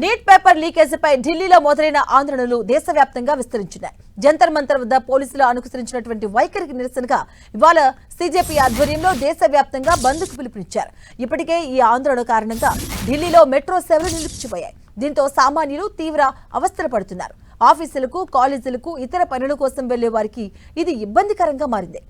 Neat paper లీకేజీపై ఢిల్లీలో మొదలైన ఆందోళనలు దేశవ్యాప్తంగా విస్తరించాయి. జంతర్ మంతర్ వద్ద పోలీసులు అనుసరించినటువంటి వైఖరికి నిరసనగా ఇవాళ సీజేపీ ఆధ్వర్యంలో దేశవ్యాప్తంగా బంద్కు పిలుపునిచ్చారు. ఇప్పటికే ఈ ఆందోళన కారణంగా ఢిల్లీలో మెట్రో సేవలు నిలిచిపోయాయి. దీంతో సామాన్యులు తీవ్ర అవస్థలు పడుతున్నారు. ఆఫీసులకు, కాలేజీలకు, ఇతర పనుల కోసం వెళ్లే వారికి ఇది ఇబ్బందికరంగా మారింది.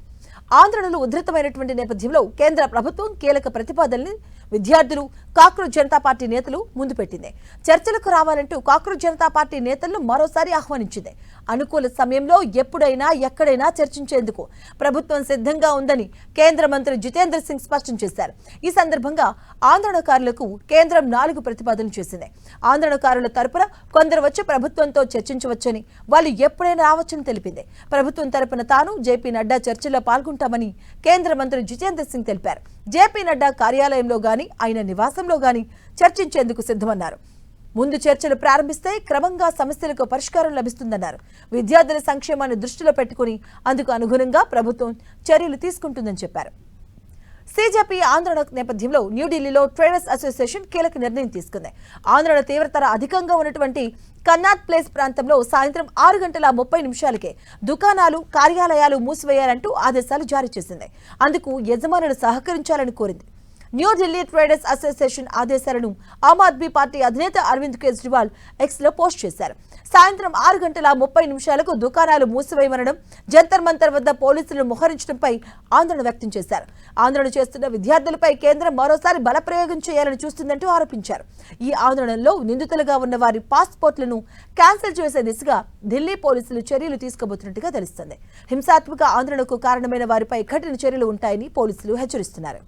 ఆందోళనలు ఉధృతమైనటువంటి నేపథ్యంలో కేంద్ర ప్రభుత్వం కీలక ప్రతిపాదనల్ని విద్యార్థులు, కాక్రోచ్ జనతా పార్టీ నేతలు ముందు పెట్టింది. చర్చలకు రావాలంటూ కాక్రోచ్ జనతా పార్టీ నేతలను మరోసారి ఆహ్వానించింది. అనుకూల సమయంలో ఎప్పుడైనా ఎక్కడైనా చర్చించేందుకు ప్రభుత్వం సిద్ధంగా ఉందని కేంద్ర మంత్రి జితేంద్ర సింగ్ స్పష్టం చేశారు. ఈ సందర్భంగా ఆందోళనకారులకు కేంద్రం 4 ప్రతిపాదనలు చేసింది. ఆందోళనకారుల తరపున కొందరు వచ్చి ప్రభుత్వంతో చర్చించవచ్చని, వాళ్ళు ఎప్పుడైనా రావచ్చని తెలిపింది. ప్రభుత్వం తరపున తాను జేపీ నడ్డా చర్చల్లో పాల్గొంటామని కేంద్ర మంత్రి జితేంద్ర సింగ్ తెలిపారు. జేపీ నడ్డా కార్యాలయంలో గాని, ఆయన నివాసంలో గాని చర్చించేందుకు సిద్ధమన్నారు. ముందు చర్చలు ప్రారంభిస్తే క్రమంగా సమస్యలకు పరిష్కారం లభిస్తుందన్నారు. విద్యార్థుల సంక్షేమాన్ని దృష్టిలో పెట్టుకుని అందుకు అనుగుణంగా ప్రభుత్వం చర్యలు తీసుకుంటుందని చెప్పారు. సీజేపీ ఆందోళన నేపథ్యంలో న్యూఢిల్లీలో ట్రేడర్స్ అసోసియేషన్ కీలక నిర్ణయం తీసుకుంది. ఆందోళన తీవ్రతర అధికంగా ఉన్నటువంటి కన్నాట్ ప్లేస్ ప్రాంతంలో సాయంత్రం 6:30 దుకాణాలు, కార్యాలయాలు మూసివేయాలంటూ ఆదేశాలు జారీ చేసింది. అందుకు యజమానులు సహకరించాలని కోరింది. న్యూఢిల్లీ ట్రేడర్స్ అసోసియేషన్ ఆదేశాలను ఆమ్ ఆద్మీ పార్టీ అధినేత అరవింద్ కేజ్రీవాల్ ఎక్స్లో పోస్ట్ చేశారు. సాయంత్రం 6:30 దుకాణాలు మూసివేయమనడం, జంతర్ మంతర్ వద్ద పోలీసులను మోహరించడంపై ఆందోళన వ్యక్తం చేశారు. ఆందోళన చేస్తున్న విద్యార్థులపై కేంద్రం మరోసారి బలప్రయోగం చేయాలని చూస్తుందంటూ ఆరోపించారు. ఈ ఆందోళనలో నిందితులుగా ఉన్న వారి పాస్పోర్ట్లను క్యాన్సిల్ చేసే దిశగా ఢిల్లీ పోలీసులు చర్యలు తీసుకోబోతున్నట్టుగా తెలుస్తోంది. హింసాత్మక ఆందోళనకు కారణమైన వారిపై కఠిన చర్యలు ఉంటాయని పోలీసులు హెచ్చరిస్తున్నారు.